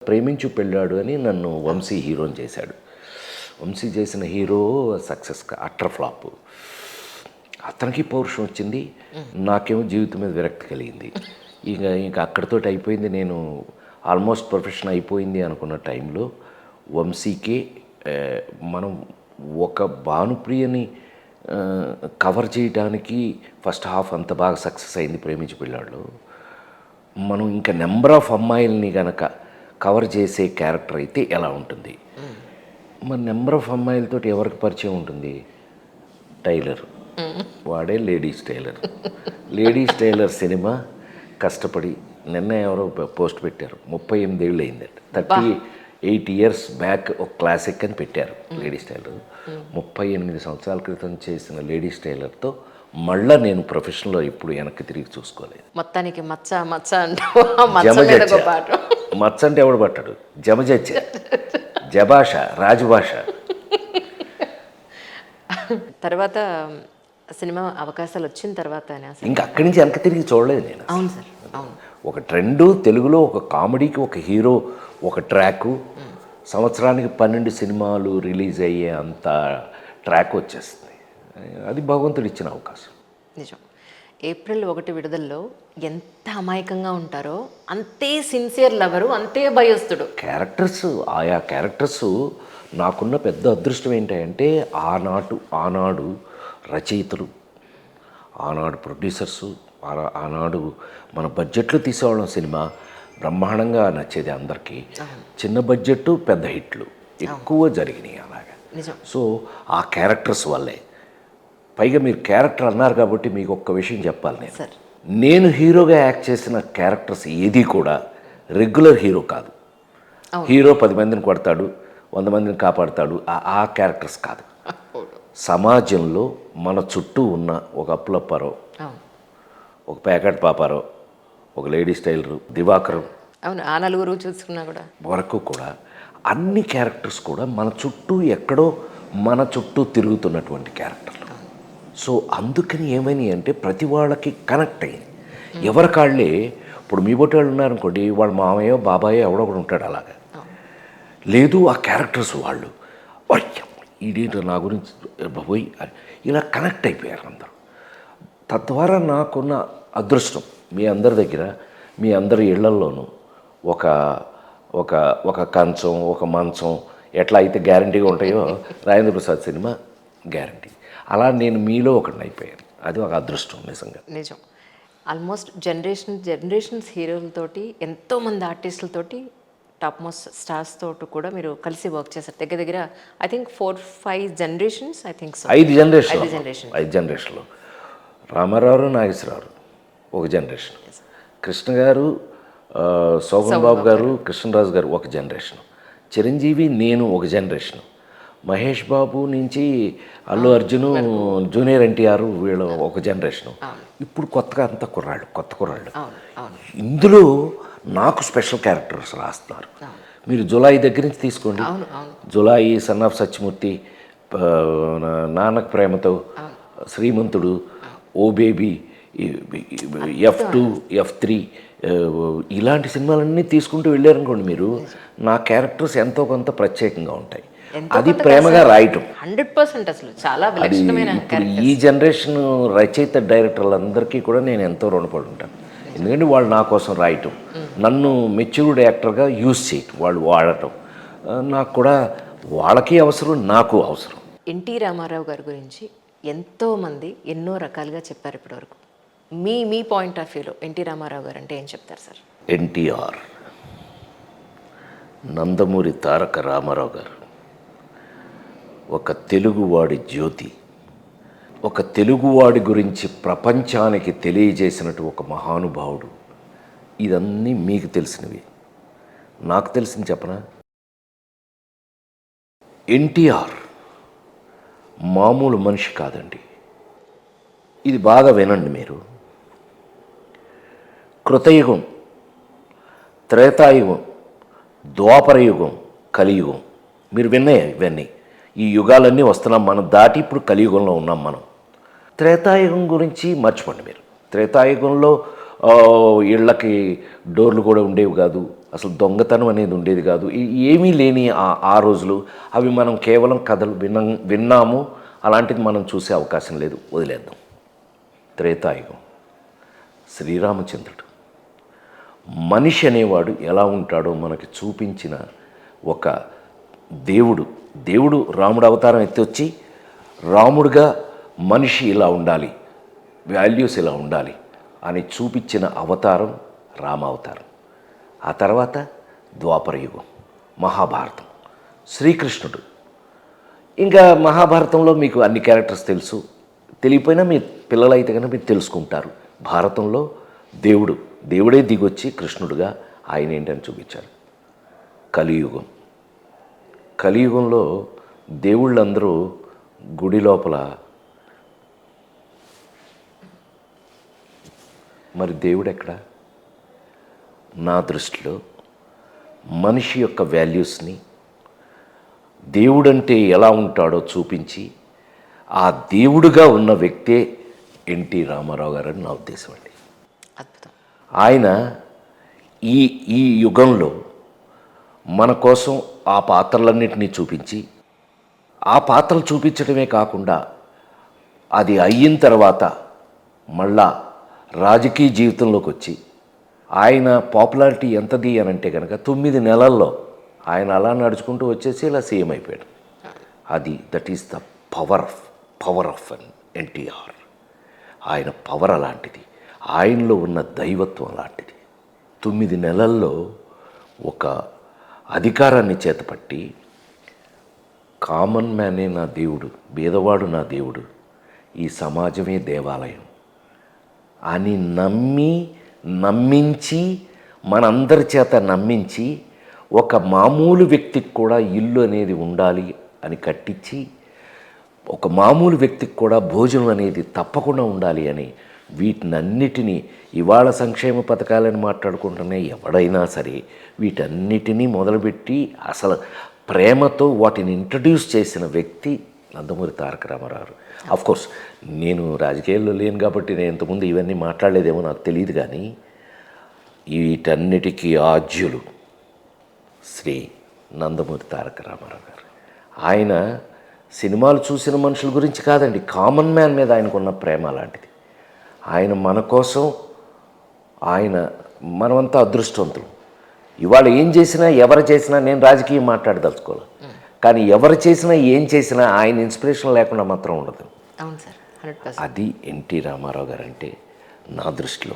ప్రేమించు పెళ్ళాడు అని నన్ను వంశీ హీరోని చేశాడు. వంశీ చేసిన హీరో సక్సెస్ అట్టర్ ఫ్లాప్. అతనికి పౌరుషం వచ్చింది, నాకేమో జీవితం మీద విరక్తి కలిగింది. ఇంకా అక్కడితోటి అయిపోయింది. నేను ఆల్మోస్ట్ ప్రొఫెషన్ అయిపోయింది అనుకున్న టైంలో వంశీకే మనం ఒక భానుప్రియని కవర్ చేయడానికి ఫస్ట్ హాఫ్ అంత బాగా సక్సెస్ అయింది ప్రేమించి పెళ్ళాళ్ళు. మనం ఇంకా నెంబర్ ఆఫ్ అమ్మాయిల్ని కనుక కవర్ చేసే క్యారెక్టర్ అయితే ఎలా ఉంటుంది? మరి నెంబర్ ఆఫ్ అమ్మాయిలతో ఎవరికి పరిచయం ఉంటుంది? టైలర్, వాడే ladies tailor. Ladies tailor cinema కష్టపడి నిన్న ఎవరో పోస్ట్ పెట్టారు, 38 ఏళ్ళు అయిందట. 38 years బ్యాక్ ఒక క్లాసిక్ అని పెట్టారు లేడీస్ టైలర్. 38 సంవత్సరాల క్రితం చేసిన లేడీస్ టైలర్తో మళ్ళీ నేను ప్రొఫెషన్లో ఇప్పుడు వెనక్కి తిరిగి చూసుకోలేదు. మొత్తానికి మచ్చ మచ్చ మచ్చ అంటే ఎవడు పట్టాడు? జమజచ్చ, జభాష, రాజభాష. తర్వాత సినిమా అవకాశాలు వచ్చిన తర్వాత ఇంకా అక్కడి నుంచి వెనక్కి తిరిగి చూడలేదు నేను. అవును సార్, అవును. ఒక ట్రెండు, తెలుగులో ఒక కామెడీకి ఒక హీరో, ఒక ట్రాకు, సంవత్సరానికి 12 సినిమాలు రిలీజ్ అయ్యే అంత ట్రాక్ వచ్చేస్తుంది. అది భగవంతుడు ఇచ్చిన అవకాశం. నిజం. ఏప్రిల్ 1 విడుదలలో ఎంత అమాయకంగా ఉంటారో అంతే సిన్సియర్ లవరు, అంతే భయస్తుడు. ఆయా క్యారెక్టర్స్ నాకున్న పెద్ద అదృష్టం ఏంటంటే ఆనాడు రచయితలు, ఆనాడు ప్రొడ్యూసర్సు, ఆనాడు మన బడ్జెట్లో తీసేవాళ్ళం సినిమా బ్రహ్మాండంగా నచ్చేది అందరికీ. చిన్న బడ్జెట్ పెద్ద హిట్లు ఎక్కువ జరిగినాయి అలాగా. సో ఆ క్యారెక్టర్స్ వల్లే. పైగా మీరు క్యారెక్టర్ అన్నారు కాబట్టి మీకు ఒక్క విషయం చెప్పాలి. నేను హీరోగా యాక్ట్ చేసిన క్యారెక్టర్స్ ఏది కూడా రెగ్యులర్ హీరో కాదు. హీరో 10 మందిని కొడతాడు, 100 మందిని కాపాడుతాడు, ఆ క్యారెక్టర్స్ కాదు. సమాజంలో మన చుట్టూ ఉన్న ఒక అప్పులప్పారో, ఒక ప్యాకెట్ పాపారో, ఒక లేడీస్ టైలరు, దివాకరం, అవును, ఆ నలుగురు చూసుకున్నా కూడా వరకు కూడా అన్ని క్యారెక్టర్స్ కూడా మన చుట్టూ ఎక్కడో మన చుట్టూ తిరుగుతున్నటువంటి క్యారెక్టర్లు. సో అందుకని ఏమని అంటే ప్రతి వాళ్ళకి కనెక్ట్ అయ్యింది. ఎవరి కాళ్ళే. ఇప్పుడు మీ బొట్టి వాళ్ళు ఉన్నారనుకోండి, వాళ్ళ మామయ్యో బాబాయో ఎవడో ఒకడు ఉంటాడు అలాగా. లేదు, ఆ క్యారెక్టర్స్ వాళ్ళు ఇదేంటో నా గురించి బాబోయ్ ఇలా కనెక్ట్ అయిపోయారు అందరూ. తద్వారా నాకున్న అదృష్టం మీ అందరి దగ్గర, మీ అందరి ఇళ్లల్లోనూ ఒక ఒక ఒక కంచం, ఒక మంచం ఎట్లా అయితే గ్యారంటీగా ఉంటాయో రాజేంద్ర ప్రసాద్ సినిమా గ్యారంటీ. అలా నేను మీలో ఒకటి అయిపోయాను. అది ఒక అదృష్టం నిజంగా. నిజం. ఆల్మోస్ట్ జనరేషన్స్ హీరోలతోటి, ఎంతోమంది ఆర్టిస్టులతోటి, టాప్ మోస్ట్ స్టార్స్ తోటి కూడా మీరు కలిసి వర్క్ చేశారు. దగ్గర I think 4-5 generations. I think 5 జనరేషన్లు. రామారావు, నాగేశ్వరరావు ఒక జనరేషన్, కృష్ణ గారు, శోభన్ బాబు గారు, కృష్ణరాజు గారు ఒక జనరేషన్, చిరంజీవి, నేను ఒక జనరేషన్, మహేష్ బాబు నుంచి అల్లు అర్జును, జూనియర్ ఎన్టీఆర్ వీళ్ళు ఒక జనరేషను. ఇప్పుడు కొత్తగా అంతా కొత్త కుర్రాళ్ళు. ఇందులో నాకు స్పెషల్ క్యారెక్టర్స్ రాస్తున్నారు. మీరు జులాయి దగ్గర నుంచి తీసుకోండి. Julayi, son of Satyamurthy, Nannaku Prematho, Srimanthudu, oh baby, F2, F3 ఇలాంటి సినిమాలన్నీ తీసుకుంటూ వెళ్ళారనుకోండి మీరు, నా క్యారెక్టర్స్ ఎంతో కొంత ప్రత్యేకంగా ఉంటాయి. అది ప్రేమగా రాయటం 100% అసలు చాలా విలక్షణమైన క్యారెక్టర్. ఈ జనరేషన్ రచయిత డైరెక్టర్లందరికీ కూడా నేను ఎంతో రుణపడి ఉంటాను. ఎందుకంటే వాళ్ళు నా కోసం రాయటం, నన్ను మెచ్యూర్డ్ యాక్టర్గా యూజ్ చేయటం, వాళ్ళు వాడటం నాకు కూడా వాళ్ళకి అవసరం, నాకు అవసరం. ఎన్టీ రామారావు గారి గురించి ఎంతోమంది ఎన్నో రకాలుగా చెప్పారు ఇప్పటివరకు. మీ పాయింట్ ఆఫ్ వ్యూలో ఎన్టీ రామారావు గారు అంటే ఏం చెప్తారు సార్? ఎన్టీఆర్, నందమూరి తారక రామారావు గారు ఒక తెలుగువాడి జ్యోతి. ఒక తెలుగువాడి గురించి ప్రపంచానికి తెలియజేసినట్టు ఒక మహానుభావుడు. ఇదన్నీ మీకు తెలిసినవి. నాకు తెలిసింది చెప్పనా? ఎన్టీఆర్ మామూలు మనిషి కాదండి. ఇది బాగా వినండి మీరు. కృతయుగం, త్రేతాయుగం, ద్వాపరయుగం, కలియుగం, మీరు విన్నాయి ఇవన్నీ. ఈ యుగాలన్నీ వస్తున్నాం మనం దాటి, ఇప్పుడు కలియుగంలో ఉన్నాం మనం. త్రేతాయుగం గురించి మర్చిపోండి మీరు. త్రేతాయుగంలో ఇళ్ళకి డోర్లు కూడా ఉండేవి కాదు, అసలు దొంగతనం అనేది ఉండేది కాదు. ఏమీ లేని ఆ రోజులు అవి మనం కేవలం కథలు విన్నాము. అలాంటిది మనం చూసే అవకాశం లేదు, వదిలేద్దాం. త్రేతాయుగం, శ్రీరామచంద్రుడు మనిషి అనేవాడు ఎలా ఉంటాడో మనకి చూపించిన ఒక దేవుడు రాముడు అవతారం ఎత్తి రాముడుగా మనిషి ఇలా ఉండాలి, వాల్యూస్ ఇలా ఉండాలి అని చూపించిన అవతారం రామావతారం. ఆ తర్వాత ద్వాపర యుగం, మహాభారతం, శ్రీకృష్ణుడు. ఇంకా మహాభారతంలో మీకు అన్ని క్యారెక్టర్స్ తెలుసు, తెలియపోయినా మీ పిల్లలైతే కనుక మీరు తెలుసుకుంటారు. భారతంలో దేవుడే దిగొచ్చి కృష్ణుడుగా ఆయన ఏంటని చూపించారు. కలియుగంలో దేవుళ్ళందరూ గుడి లోపల, మరి దేవుడు ఎక్కడ? నా దృష్టిలో మనిషి యొక్క వాల్యూస్ని, దేవుడంటే ఎలా ఉంటాడో చూపించి ఆ దేవుడుగా ఉన్న వ్యక్తే ఎన్టీ రామారావు గారు అని నా ఉద్దేశం అండి. అద్భుతం. ఆయన ఈ యుగంలో మన కోసం ఆ పాత్రలన్నింటినీ చూపించి, ఆ పాత్రలు చూపించడమే కాకుండా అది అయిన తర్వాత మళ్ళా రాజకీయ జీవితంలోకి వచ్చి ఆయన పాపులారిటీ ఎంతది అని అంటే కనుక 9 నెలల్లో ఆయన అలా నడుచుకుంటూ వచ్చేసి ఇలా సీఎం అయిపోయాడు. That is the power of NTR. ఆయన పవర్ అలాంటిది, ఆయనలో ఉన్న దైవత్వం అలాంటిది. 9 నెలల్లో ఒక అధికారాన్ని చేతపట్టి కామన్ మ్యానే నా దేవుడు, బీదవాడు నా దేవుడు, ఈ సమాజమే దేవాలయం అని నమ్మించి మనందరి చేత నమ్మించి ఒక మామూలు వ్యక్తికి కూడా ఇల్లు అనేది ఉండాలి అని కట్టించి, ఒక మామూలు వ్యక్తికి కూడా భోజనం అనేది తప్పకుండా ఉండాలి అని వీటినన్నిటినీ ఇవాళ సంక్షేమ పథకాలని మాట్లాడుకుంటూనే ఎవడైనా సరే వీటన్నిటినీ మొదలుపెట్టి అసలు ప్రేమతో వాటిని ఇంట్రడ్యూస్ చేసిన వ్యక్తి నందమూరి తారక రామారావు. కోర్స్ నేను రాజకీయాల్లో లేను కాబట్టి నేను ఇంతకుముందు ఇవన్నీ మాట్లాడలేదేమో నాకు తెలియదు, కానీ వీటన్నిటికీ ఆద్యులు శ్రీ నందమూరి తారక రామారావు గారు. ఆయన సినిమాలు చూసిన మనుషుల గురించి కాదండి, కామన్ మ్యాన్ మీద ఆయనకున్న ప్రేమ అలాంటిది. ఆయన మన కోసం, మనమంతా అదృష్టవంతులు. ఇవాళ ఏం చేసినా ఎవరు చేసినా, నేను రాజకీయం మాట్లాడదలుచుకోవాలి, కానీ ఎవరు చేసినా ఏం చేసినా ఆయన ఇన్స్పిరేషన్ లేకుండా మాత్రం ఉండదు. అవును సార్, 100%. అది ఎన్టీ రామారావు గారు అంటే నా దృష్టిలో.